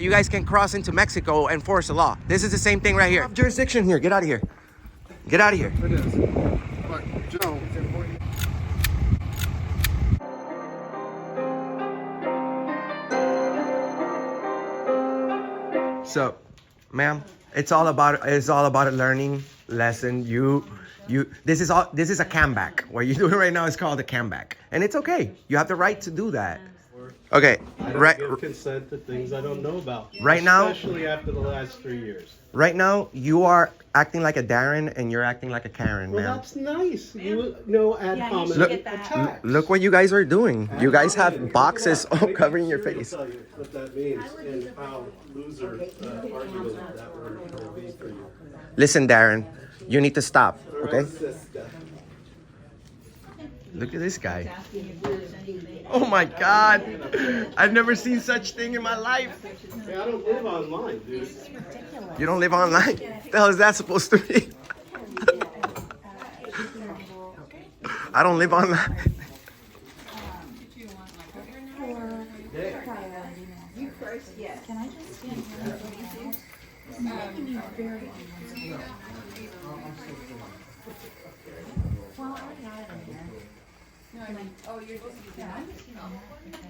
You guys can cross into Mexico and force the law. This is the same thing right here. Jurisdiction here. Get out of here. Get out of here. It is. But, Joe, it's important. So, ma'am, it's all about a learning lesson. This is a comeback. What you're doing right now is called a comeback, and it's okay. You have the right to do that. Okay, I don't right. give consent to things I don't know about. Right now- especially after the last 3 years. Right now, you are acting like a Darren, and you're acting like a Karen, Well, ma'am. that's nice. You know, ad Yeah, you hominem should get that. attacks. Look what you guys are doing. You guys have Ad boxes all hominem. covering your Sure, face. I'll tell you what that means and how loser argument that will be for you. Listen, Darren, you need to stop, okay? Sister. Look at this guy. Oh my God. I've never seen such thing in my life. Hey, I don't live online, dude. You don't live online? What the hell is that supposed to mean? I don't live online. Can I just stand here for you? It's making me very uncomfortable. Well, I got it in here. Oh, you're just, Can I just, you know, because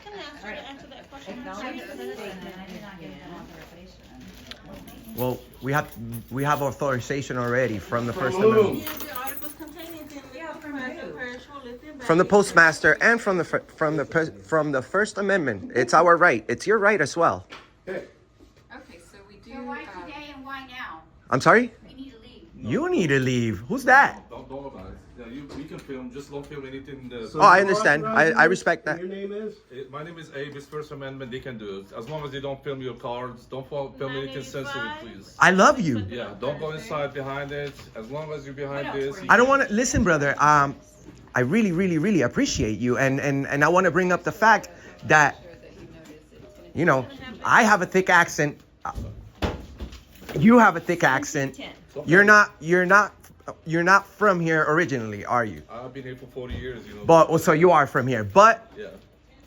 can I ask you to answer that question? acknowledge the statement, I did not get an authorization. Well, we have authorization already from the First who? Amendment. Yes, the articles containing the parish will live in From the Bangladesh. postmaster and from the First Amendment. It's our right. It's your right as well. Hey, Okay, so we do, So why today and why now? I'm sorry? We need to leave. You need to leave. Who's that? Don't about it. Yeah, we can film, just don't film anything. so Oh, I you understand. authorize I me? respect that. Your name is? My name is Abe. It's First Amendment. They can do it as long as they don't film your cards. Don't film anything sensitive, 985. please. I love you. Yeah, don't go inside behind it. As long as you're behind this. I don't want to listen, brother. I really, really, really appreciate you, and I want to bring up the fact that, you know, I have a thick accent. You have a thick accent. You're not from here originally, are you? I've been here for 40 years, you know. But so you are from here, but Yeah.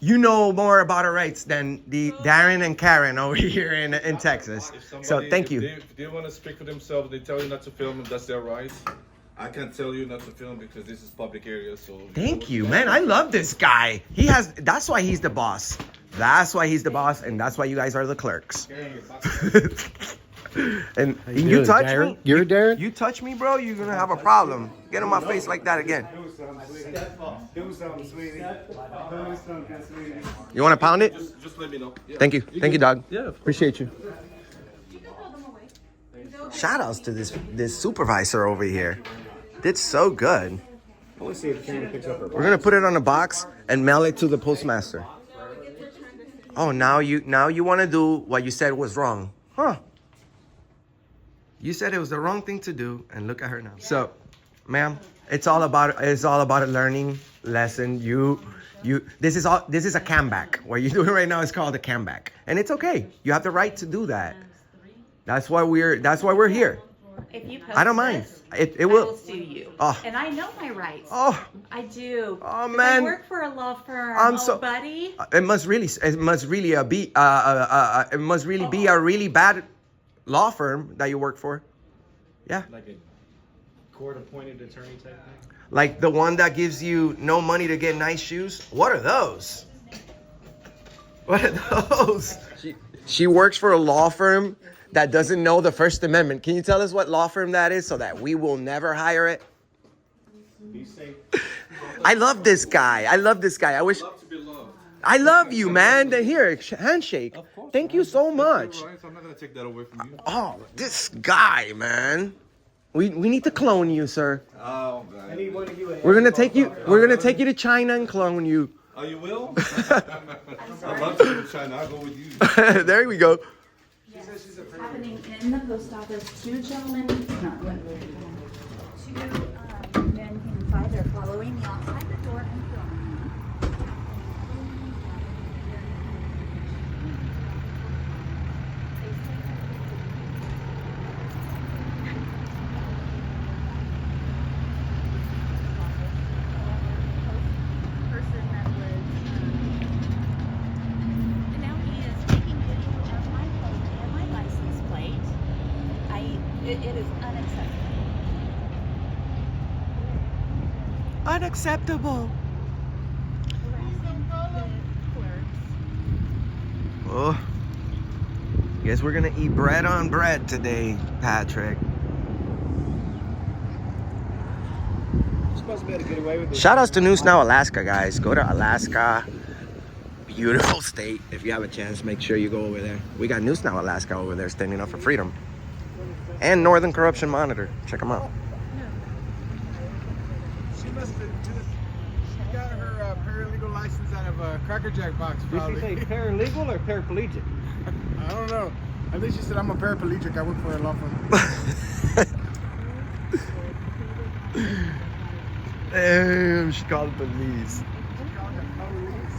you know more about our rights than the Darren and Karen over here in Texas. If somebody, So thank you. If they want to speak for themselves, they tell you not to film, that's their right. I can't tell you not to film because this is public area, so. Thank you, man. I love this guy. That's why he's the boss. That's why he's the boss, and that's why you guys are the clerks. And you doing, touch Darren? me. You're Darren? You touch me, bro, you're gonna have a problem. Get in my face like that again. Do something, sweetie. Do something, sweetie. You want to pound it? Just let me know. Yeah. Thank you. Thank you, dog. Yeah. Appreciate you. Shout outs to this supervisor over here. Did so good. Let's see if Karen picks up her We're gonna put it on a box and mail it to the postmaster. Oh, now you want to do what you said was wrong, huh? You said it was the wrong thing to do, and look at her now. So, ma'am, it's all about a learning lesson. This is a comeback. What you're doing right now is called a comeback, and it's okay. You have the right to do that. That's why we're here. If you post I don't mind. this, It I will. will sue you. Oh. And I know my rights. Oh, I do. Oh, If man. I work for a law firm. I'm oh, so- buddy. it must really be a really bad law firm that you work for. Yeah. Like a court-appointed attorney type thing? Like the one that gives you no money to get nice shoes. What are those? What are those? She works for a law firm that doesn't know the First Amendment. Can you tell us what law firm that is so that we will never hire it? Be safe. I love this guy. I wish. Love to be loved. I love you, man. Here, handshake. Thank you so much. Your rights, I'm not gonna take that away from you. Oh, this guy, man. We need to clone you, sir. Oh, God. Any one of you. We're gonna take you to China and clone you. Oh, you will? I'd love to go to China. I'll go with you. There we go. Happening in the post office. Two gentlemen, not women. Two men in five. They're following me outside the door and filming me. Person that was, and now he is taking video of It is unacceptable. Unacceptable. Oh, guess we're gonna eat bread on bread today, Patrick. You're supposed to be able to get away with this. Shout outs to News Now Alaska, guys. Go to Alaska. Beautiful state. If you have a chance, make sure you go over there. We got News Now Alaska over there standing up for freedom. And Northern Corruption Monitor. Check them out. She must have she got her paralegal license out of a Cracker Jack box, Did she probably. say paralegal or paraplegic? I don't know. I think she said I'm a paraplegic. I work for a law firm. Damn, she called the police.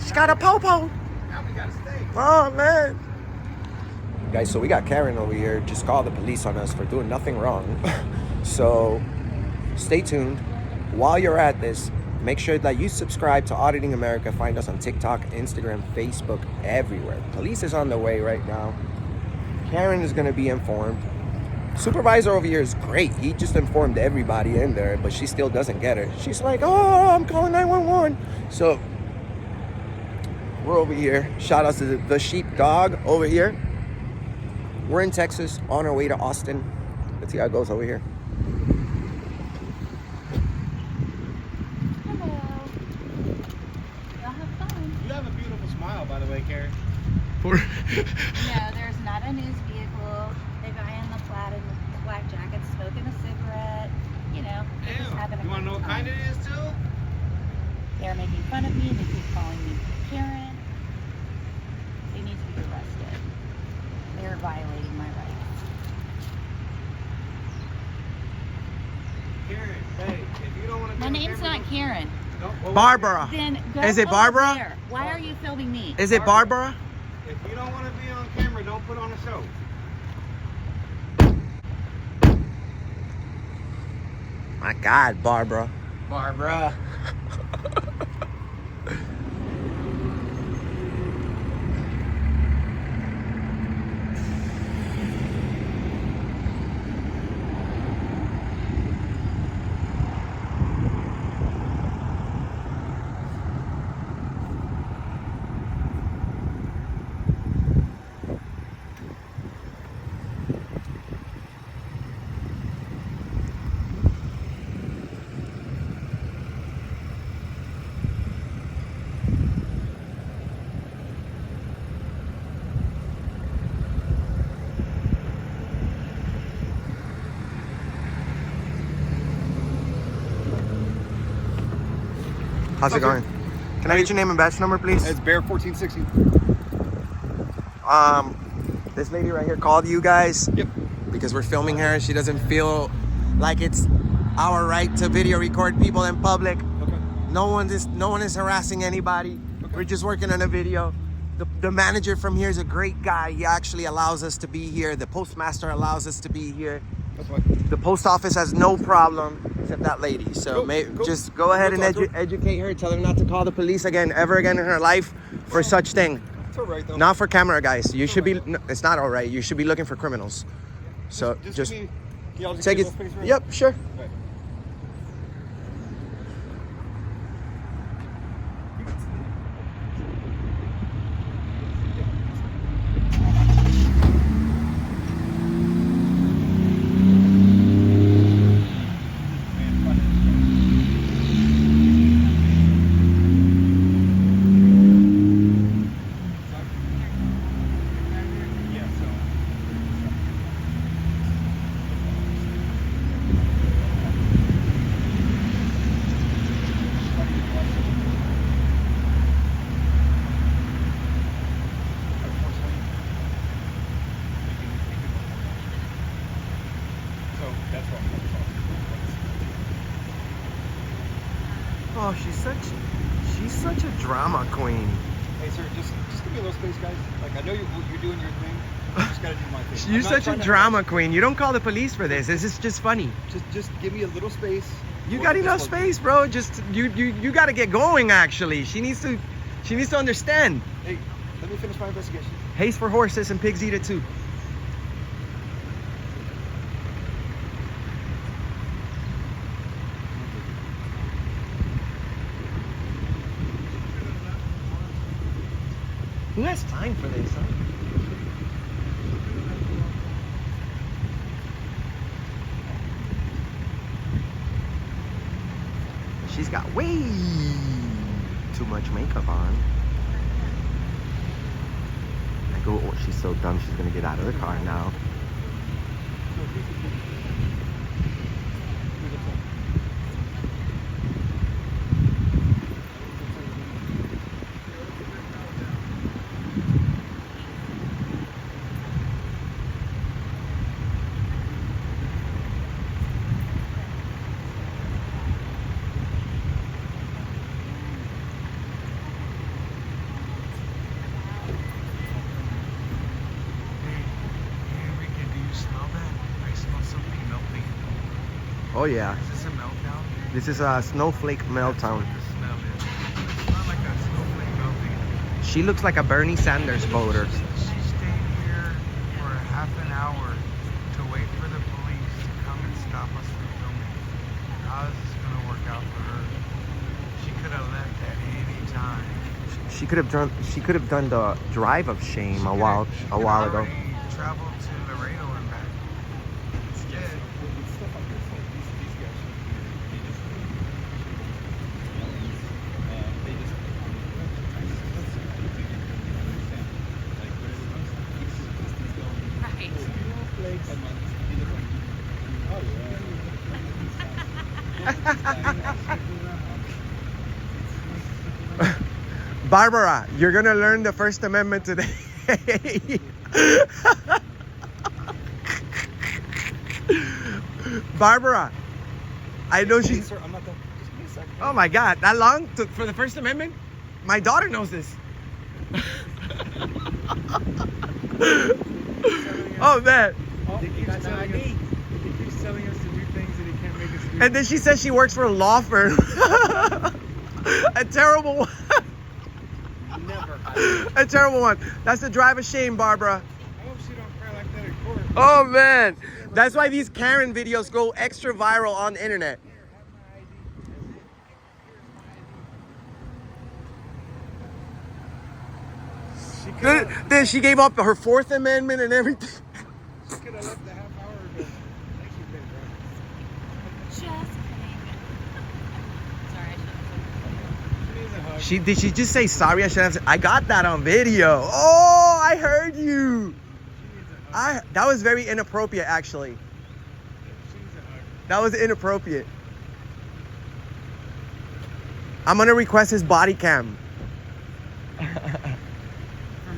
She got a popo. Now we got a steak. Oh, man. Guys, so we got Karen over here. Just called the police on us for doing nothing wrong. So stay tuned. While you're at this, make sure that you subscribe to Auditing America. Find us on TikTok, Instagram, Facebook, everywhere. Police is on the way right now. Karen is going to be informed. Supervisor over here is great. He just informed everybody in there, but she still doesn't get it. She's like, oh, I'm calling 911. So we're over here. Shout out to the sheepdog over here. We're in Texas on our way to Austin. Let's see how it goes over here. Hello. Y'all have fun. You have a beautiful smile, by the way, Karen. No, there's not a news vehicle. The guy in the plaid and the black jacket smoking a cigarette. You know, they're just having a You want to know good what kind time. it is, too? They're making fun of me. They keep calling me Karen. They need to be arrested. They're violating my rights. Karen, hey, if you don't want to My name's not Karen. Barbara. Then go Is it over Barbara? there. Why are you filming me? Is it Barbara? If you don't want to be on camera, don't put on a show. My God, Barbara. Barbara. How's it going? Can I get your name and badge number, please? It's Bear 1460. This lady right here called you guys. Yep. Because we're filming her. She doesn't feel like it's our right to video record people in public. Okay. No one is harassing anybody. Okay. We're just working on a video. The manager from here is a great guy. He actually allows us to be here. The postmaster allows us to be here. That's fine. The post office has no problem except that lady. So Cool. just go ahead and We'll talk to educate her. Tell her not to call the police ever again in her life for such thing. It's all right, though. Not for camera, guys. You should be. No, it's not all right. You should be looking for criminals. So just give me, yeah, I'll just take give it. you a space right Yep, sure. Right. Oh, she's such a drama queen. Hey, sir, just give me a little space, guys. Like, I know you're doing your thing. I just gotta do my thing. You're I'm not such a trying to- drama queen. You don't call the police for this. This is just funny. Just give me a little space. You We'll got get this enough one. space, bro. Just you got to get going. Actually, she needs to understand. Hey, let me finish my investigation. Haste for horses and pigs eat it too. Who has time for this, huh? She's got way too much makeup on. I go, oh, she's so dumb, she's gonna get out of the car now. Oh yeah. Is this a meltdown? This is a snowflake meltdown. The smell is. It's not like a snowflake melting. She looks like a Bernie Sanders voter. She stayed here for a half an hour to wait for the police to come and stop us from filming. How is this gonna work out for her? She could have left at any time. She could have done the drive of shame a while ago. Traveled to Laredo and back. Instead, Barbara, you're gonna learn the First Amendment today. Barbara, I know she's. Sir, I'm not done. Just give me a second. Oh my God, that long for the First Amendment? My daughter knows this. Oh man. he keeps telling us to do things that he can't make us do. And then she says she works for a law firm. A terrible one. Never. A terrible one. That's the drive of shame, Barbara. I hope she don't cry like that in court. Oh man. That's why these Karen videos go extra viral on the internet. Then she gave up her Fourth Amendment and everything. She could have left a half hour ago. Thank you, babe. Just kidding. Sorry, I She needs a hug. Did she just say sorry? I should have said, I got that on video. Oh, I heard you. That was very inappropriate, actually. She needs a hug. That was inappropriate. I'm gonna request his body cam. From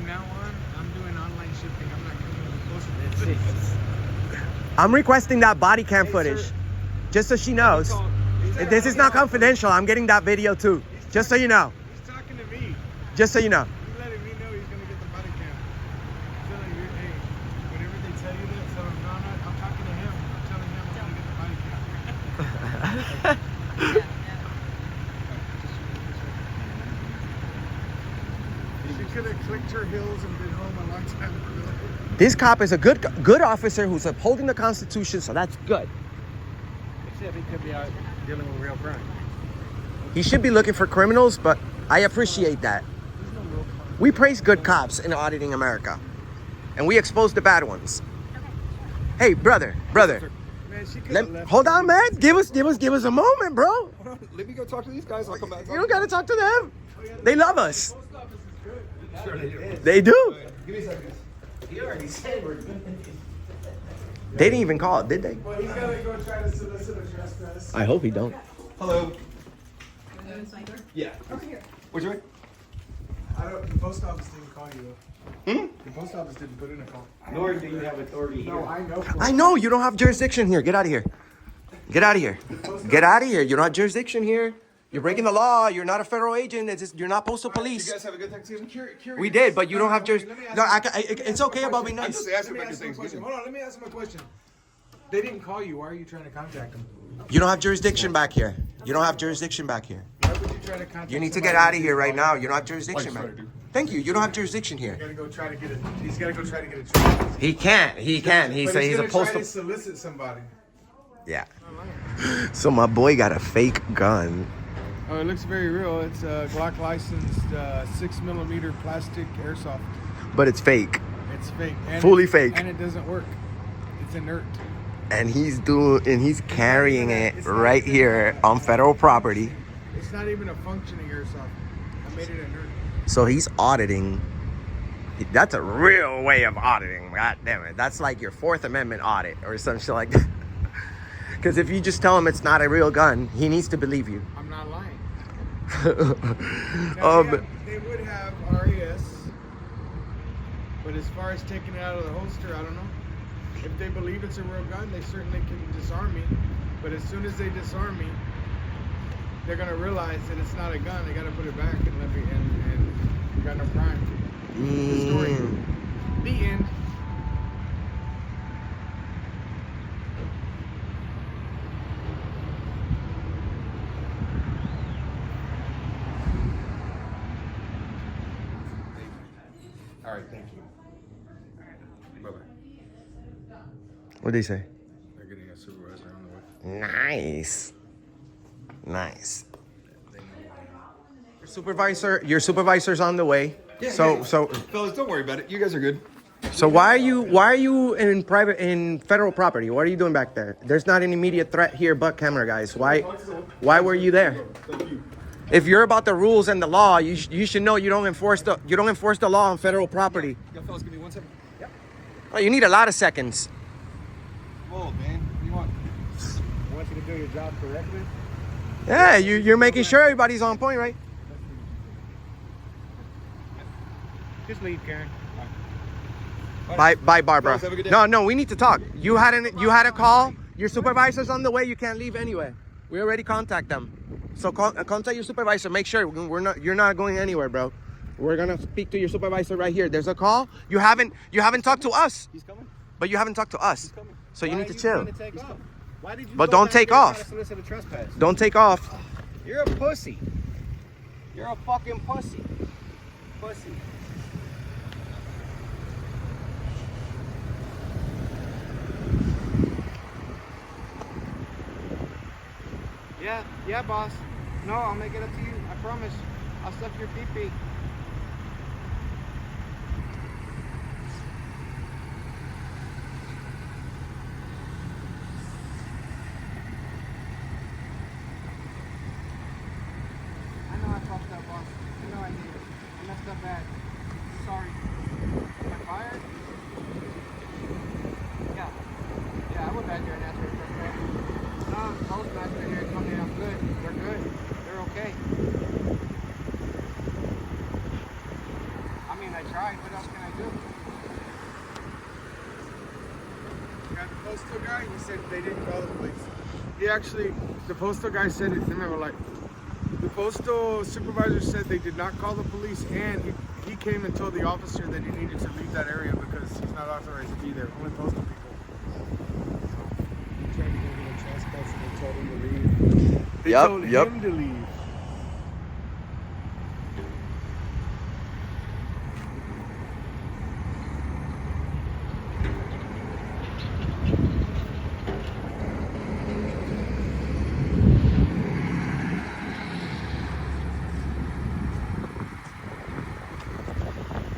now on, I'm doing online shipping. I'm not coming to the post. I'm requesting that body cam footage, just so she knows. This is not confidential. I'm getting that video too, just so you know. He's talking to me. Just so you know. He's letting me know he's gonna get the body cam. I'm telling you, hey, whenever they tell you that, tell him, no, I'm talking to him. I'm telling him I'm gonna get the body cam. She could have clicked her heels and been home a long time ago. This cop is a good officer who's upholding the Constitution, so that's good. Except he could be out dealing with real crime. He should be looking for criminals, but I appreciate that. We praise good cops in Auditing America, and we expose the bad ones. Hey, brother. Man, she could have left. Hold on, man. Give us a moment, bro. Hold on. Let me go talk to these guys. I'll come back. You don't gotta talk to them. They love us. Sure they do. They do. Give me a second. He already said we're good. They didn't even call it, did they? Well, he's gonna go try to solicit a trespass. I hope he don't. Hello. Yeah. Over here. Which way? The post office didn't call you. Hmm? The post office didn't put in a call. Nor do you have authority here. No, I know. I know you don't have jurisdiction here. Get out of here. Get out of here. Get out of here. You don't have jurisdiction here. You're breaking the law. You're not a federal agent. You're not postal You police. guys have a good Thanksgiving? We did, but you don't have jurisdiction. No, it's okay about being I'm nice. just asking Let me about your ask him a question. Thanksgiving. Hold on, let me ask him a question. They didn't call you. Why are you trying to contact them? You don't have jurisdiction back here. You don't have jurisdiction back here. Why would you try to contact You need to somebody get out of who here right didn't call now. You don't have jurisdiction Like, back. sorry, dude. Thank you. You don't have jurisdiction you? here. He's gotta go try to get it. He's gotta go try to get it transferred. He can't. He can't. He But said he's a gonna try postal. to solicit somebody. Yeah. So my boy got a fake gun. Oh, it looks very real. It's a Glock licensed 6mm plastic airsoft. But it's fake. It's fake. And Fully fake. And it doesn't work. It's inert. And he's carrying it right here on federal property. It's not even a functioning airsoft. I made it inert. So he's auditing. That's a real way of auditing. God damn it. That's like your Fourth Amendment audit or some shit like that. Because if you just tell him it's not a real gun, he needs to believe you. I'm not lying. Oh, Now, they would have RAS, but as far as taking it out of the holster, I don't know. If they believe it's a real gun, they certainly can disarm me. But as soon as they disarm me, they're gonna realize that it's not a gun. They gotta put it back and let me and got no crime. The story. The end. All right, thank you. Bye-bye. What did he say? They're getting a supervisor on the way. Nice. Nice. Your supervisor's on the way. So Fellas, don't worry about it. You guys are good. So why are you in federal property? What are you doing back there? There's not an immediate threat here but camera guys. Why were you there? If you're about the rules and the law, you should know you don't enforce the law on federal property. Yo, fellas, give me 1 second. Yep. Oh, you need a lot of seconds. Whoa, man. What do you want? I want you to do your job correctly. Yeah, you're making sure everybody's on point, right? Just leave, Karen. Bye, Barbara. Fellas, have a good day. No, we need to talk. You had a call. Your supervisor's on the way. You can't leave anyway. We already contact them. So contact your supervisor. Make sure you're not going anywhere, bro. We're gonna speak to your supervisor right here. There's a call. You haven't talked to us. He's coming. But you haven't talked to us. coming. So you need to chill. Why did you But go don't back take there and off. try to solicit a trespass? Don't take off. You're a pussy. You're a fucking pussy. Pussy. Yeah, boss. No, I'll make it up to you. I promise. I'll suck your pee-pee. I know I fucked up, boss. I know I did. I messed up bad. Sorry. Am I fired? Yeah, I went back there and asked for a trespass. No, the postmaster here told me I'm good. They're good. They're okay. I mean, I tried. What else can I do? Got the postal guy. He said they didn't call the police. He actually, the postal guy said it. Remember, like, the postal supervisor said they did not call the police, and he came and told the officer that he needed to leave that area because he's not authorized to be there. Only postal people. He tried to go to a trespass and they told him to leave. They told him to leave.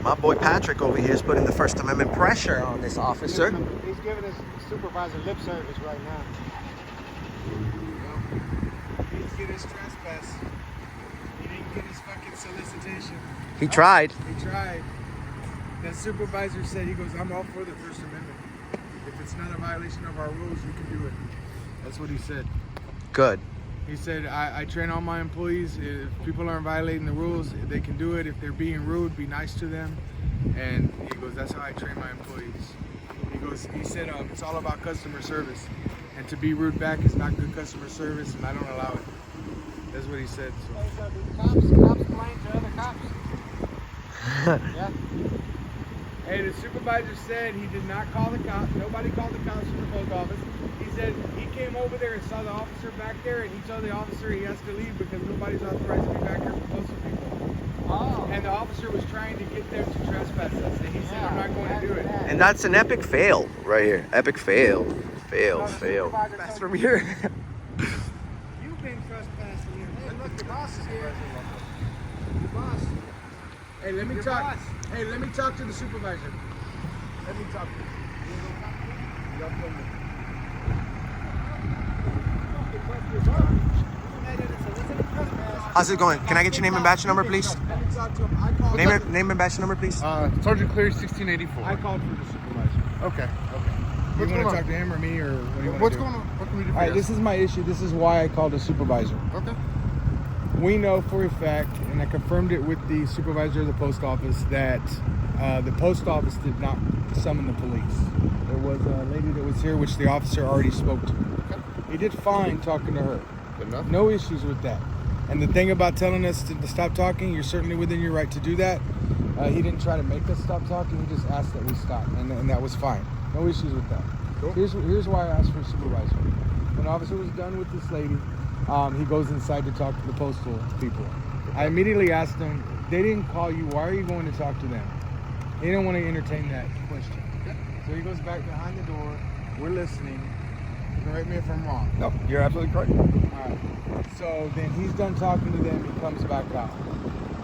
My boy Patrick over here is putting the First Amendment pressure on this officer. He's giving his supervisor lip service right now. He didn't get his trespass. He didn't get his fucking solicitation. He tried. He tried. The supervisor said, he goes, I'm all for the First Amendment. If it's not a violation of our rules, you can do it. That's what he said. Good. He said, I train all my employees. If people aren't violating the rules, they can do it. If they're being rude, be nice to them. And he goes, that's how I train my employees. He said, it's all about customer service. And to be rude back is not good customer service, and I don't allow it. That's what he said. So. Cops complain to other cops. Yeah. Hey, the supervisor said he did not call the cops. Nobody called the cops from the post office. He said he came over there and saw the officer back there, and he told the officer he has to leave because nobody's authorized to be back here for postal people. Oh. And the officer was trying to get them to trespass us, and he said, I'm not going to do it. And that's an epic fail right here. Epic fail. Fail. That's from here. You've been trespassing here. Hey, look, the boss Boss. Hey, let me talk. Hey, let me talk to the supervisor. Let me talk to him. Y'all film me. How's it going? Can I get your name and badge number, please? Let me talk to him. I called. Name and badge number, please. Sergeant Cleary, 1684. I called for the supervisor. Okay. You What's want going to on? talk to him or me or what do you want What's to do? going on? What can we do for All right, you? this is my issue. This is why I called a supervisor. Okay. We know for a fact, and I confirmed it with the supervisor of the post office, that the post office did not summon the police. There was a lady that was here, which the officer already spoke to. He did fine talking to her. Good enough. No issues with that. And the thing about telling us to stop talking, you're certainly within your right to do that. He didn't try to make us stop talking. He just asked that we stop, and that was fine. No issues with that. Cool. Here's why I asked for a supervisor. When the officer was done with this lady, he goes inside to talk to the postal people. I immediately asked him, they didn't call you, why are you going to talk to them? He didn't want to entertain that question. So he goes back behind the door, we're listening. Correct me if I'm wrong. No, you're absolutely correct. Alright, so then he's done talking to them, he comes back out.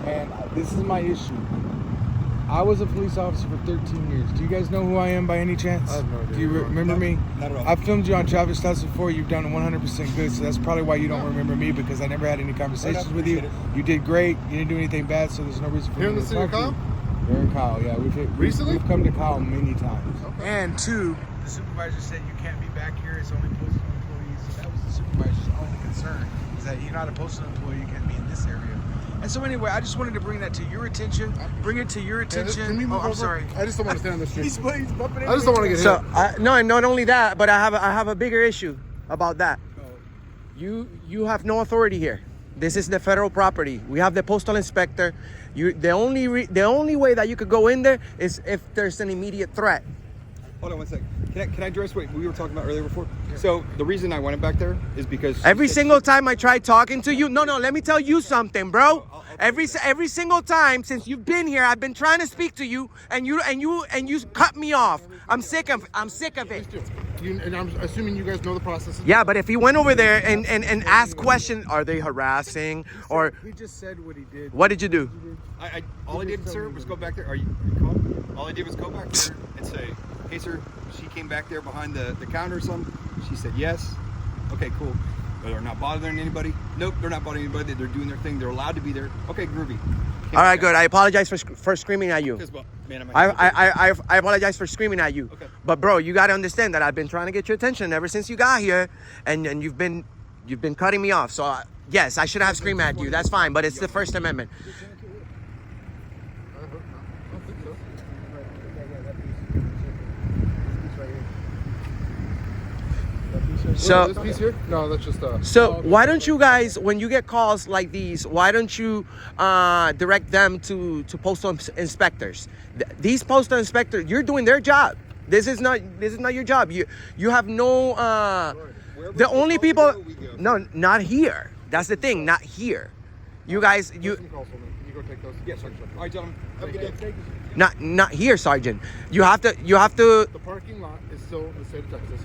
And this is my issue. I was a police officer for 13 years. Do you guys know who I am by any chance? I have no idea. Do you remember me? Not at all. I've filmed you on traffic stops before. You've done 100% good, so that's probably why you don't remember me, because I never had any conversations with you. appreciate You did great. You didn't do anything bad, so there's no reason for Here me in to the city of talk to Kyle? you. Here in Kyle, yeah. Recently? We've come to Kyle many times. Okay. And two, the supervisor said you can't be back here. It's only postal employees. So that was the supervisor's only concern, is that you're not a postal employee. You can't be in this area. And so anyway, I just wanted to bring that to your attention. Bring it to your attention. Can we move I'm over? sorry. I just don't want to stand on the street. He's bumping into I just don't want to get So hit. no, not only that, but I have a bigger issue about that. You have no authority here. This is the federal property. We have the postal inspector. The only way that you could go in there is if there's an immediate threat. Hold on one second. Can I address what we were talking about earlier before? So the reason I went back there is because Every single time I try talking to you, no, let me tell you something, bro. Every single time since you've been here, I've been trying to speak to you, and you cut me off. I'm sick of it. and I'm assuming you guys know the process. Yeah, but if he went over there and asked questions, are they harassing or He just said what he did. what did you do? All I did, sir, was go back there. Are you calm? All I did was go back there and say, "Hey, sir." She came back there behind the counter or something. She said yes. Okay, cool. They're not bothering anybody. Nope, they're not bothering anybody. They're doing their thing. They're allowed to be there. Okay, groovy. All right, good. I apologize for screaming at you. Because, well, man, I apologize for screaming at you. Okay. But bro, you gotta understand that I've been trying to get your attention ever since you got here, and you've been cutting me off. So yes, I should have screamed at you. That's fine, but it's the First Amendment. So this piece here? No, that's just So why don't you guys, when you get calls like these, why don't you direct them to postal inspectors? These postal inspectors, you're doing their job. This is not your job. You have no. The only people, no, not here. That's the thing, not here. You guys, you. Can you go take those? Yes, sir. All right, gentlemen. Have a good day. Not here, Sergeant. You have to. The parking lot is still in the state of Texas.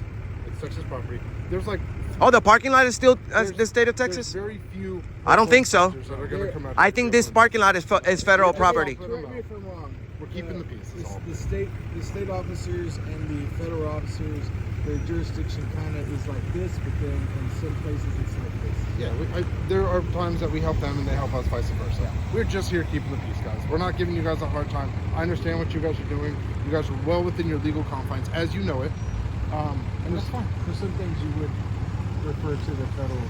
It's Texas property. There's like. Oh, the parking lot is still the state of Texas. There's very few. I don't think so. that are gonna come out I think this parking lot is federal property. Correct me if I'm wrong. We're keeping the peace. That's all. The state officers and the federal officers, their jurisdiction kind of is like this, but then in some places it's like this. Yeah, there are times that we help them and they help us, vice versa. Yeah. We're just here keeping the peace, guys. We're not giving you guys a hard time. I understand what you guys are doing. You guys are well within your legal confines, as you know it. And that's fine. For some things you would refer to the federal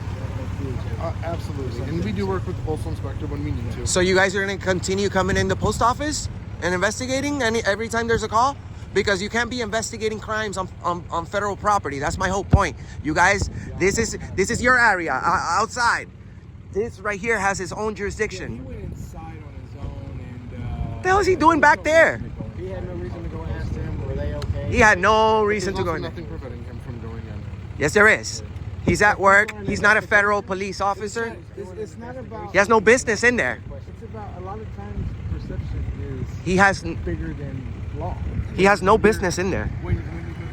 DHS. Absolutely. And we do work with the postal inspector when we need to. So you guys are gonna continue coming in the post office and investigating every time there's a call? Because you can't be investigating crimes on federal property. That's my whole point. You guys, this is your area outside. This right here has its own He jurisdiction. went inside on his own and What the hell is he doing back there? he had no reason to go ask them, were they okay? He had no reason There's to go also in there. nothing preventing him from going in. Yes, there is. He's at work. He's not a federal police officer. It's not about. He has no business in there. It's about a lot of times perception is He has bigger than law. no business in there. When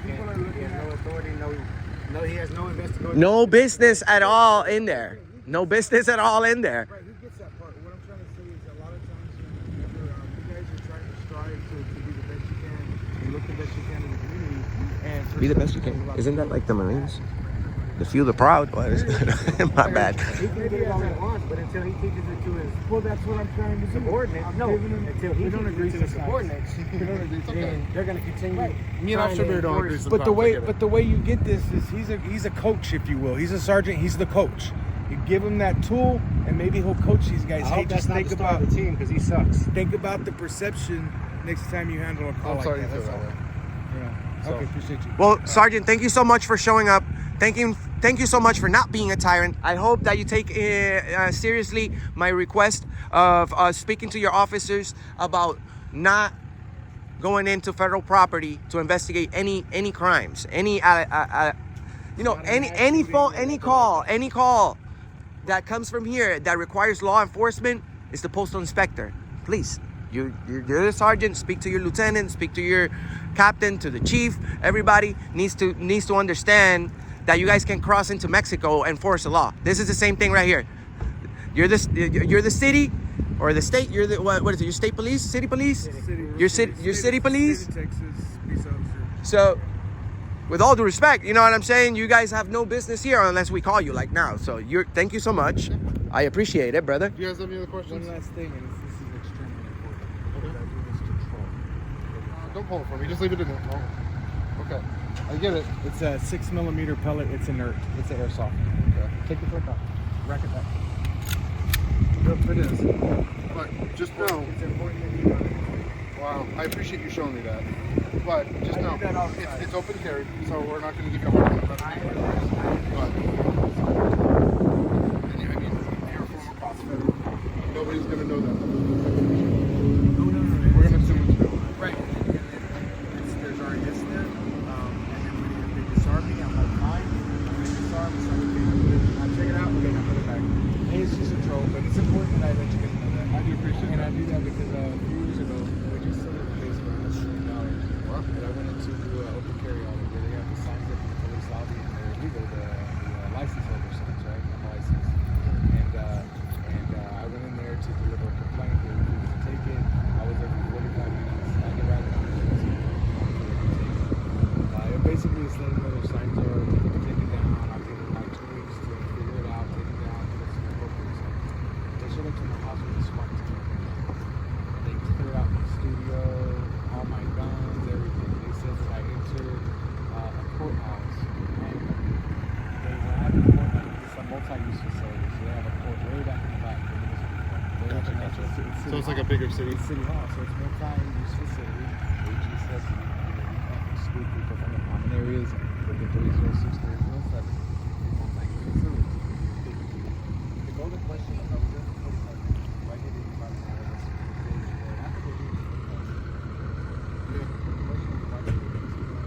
people are looking at no authority, he has no investigation. No business at all in there. No business at all in there. Right, he gets best you can in the community. And for Be the sure, best you can. there's a lot Isn't that of like the Marines? The feel the proud. What is my bad. He can get it all he wants, but until he teaches it to his that's what I'm trying to do. Subordinates. No, until he don't agree to the subordinates, then they're going to continue. Me and Officer Bear don't agree. But the way you get this is he's a coach, if you will. He's a sergeant. He's the coach. You give him that tool, and maybe he'll coach these guys. I hope that's not the star of the team because he sucks. Think about the perception next time you handle a call I'm sorry like you that. feel That's that way. all. Yeah. Okay, appreciate you. Well, Sergeant, thank you so much for showing up. Thank you so much for not being a tyrant. I hope that you take seriously my request of speaking to your officers about not going into federal property to investigate any crimes, any call that comes from here that requires law enforcement is the postal inspector. Please, you're the sergeant. Speak to your lieutenant. Speak to your captain. To the chief. Everybody needs to understand that you guys can cross into Mexico and enforce the law. This is the same thing right here. You're the city or the state. You're the what is it? Your state police, city police, your city police. Texas, peace officer. So, with all due respect, you know what I'm saying? You guys have no business here unless we call you like now. So thank you so much. I appreciate it, brother. Do you guys have any other questions? One last thing, and this is extremely important. Because I do this control. Don't pull it for me. Just leave it in there. Oh. Okay. I get it. It's a 6mm pellet. It's inert. It's an airsoft. Okay. Take the clip out. Rack it back. Yep, it is. But just know, It's important that you know that. wow, I appreciate you showing me that. But just I know, do that all the time. it's open carry, so we're not going to give you a hard time about it. But, and I mean, you're a former prosecutor. Nobody's going to know that. We're going to assume it's real. Right. And then there's already this there. And then when they disarm me, I'm like, fine. When they disarm me, so I check it out. Okay, now put it back. And it's just a troll, but it's important that I let you guys know that. I do appreciate it. And I do that because a few years ago, we just sold a place for $100 million. And I went into open carry on it where they have the signs up in the police lobby and they're illegal, the license holder signs, right? I'm licensed. And I went in there to deliver a complaint. They refused to take it. I was there for 45 minutes. I get right on it. Basically, it's letting know their signs are take it down. I'll give them like 2 weeks to figure it out, take it down, put some appropriate signs. They showed up to my house with a SWAT team. They cleared out my studio, all my guns, everything. They said that I entered a courthouse. And they have a courthouse. It's a multi-use facility. So they have a court way back in the back. So it's like a bigger city. It's City Hall, so it's multi-use facility. AG says you can't exclude people from the common areas with the 306, 307. Multi-use facility. The golden question is, I was there for 45 minutes. Why did anybody say this? Not that they do this. The question is, why did they do this?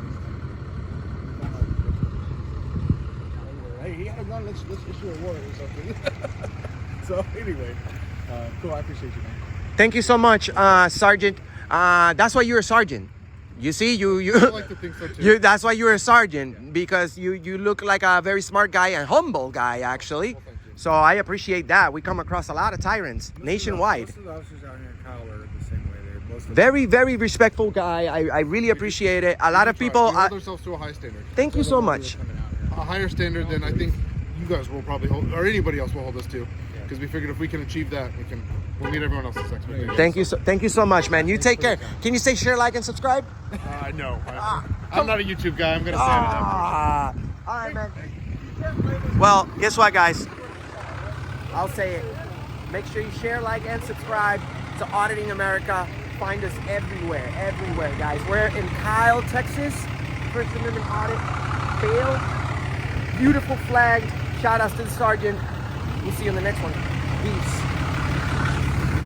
Hey, he had a gun, let's issue a warrant or something. So anyway, cool, I appreciate you, man. Thank you so much, Sergeant. That's why you're a sergeant. You see, I like to think so too. that's why you're a sergeant, because you look like a very smart guy and humble guy, actually. Well, thank you. So I appreciate that. We come across a lot of tyrants nationwide. Most of the officers out here in Kyle are the same way. They're mostly Very, very respectful guy. I really appreciate it. A lot of people. We hold ourselves to a high standard. Thank you so much. A higher standard than I think you guys will probably hold, or anybody else will hold us to. Because we figured if we can achieve that, we'll meet everyone else's expectations. Thank you so much, man. You take care. Can you say share, like, and subscribe? No. I'm not a YouTube guy. I'm going to say it. All right, man. Well, guess what, guys? I'll say it. Make sure you share, like, and subscribe to Auditing America. Find us everywhere, guys. We're in Kyle, Texas. First Amendment audit failed. Beautiful flag. Shout outs to the sergeant. We'll see you on the next one. Peace.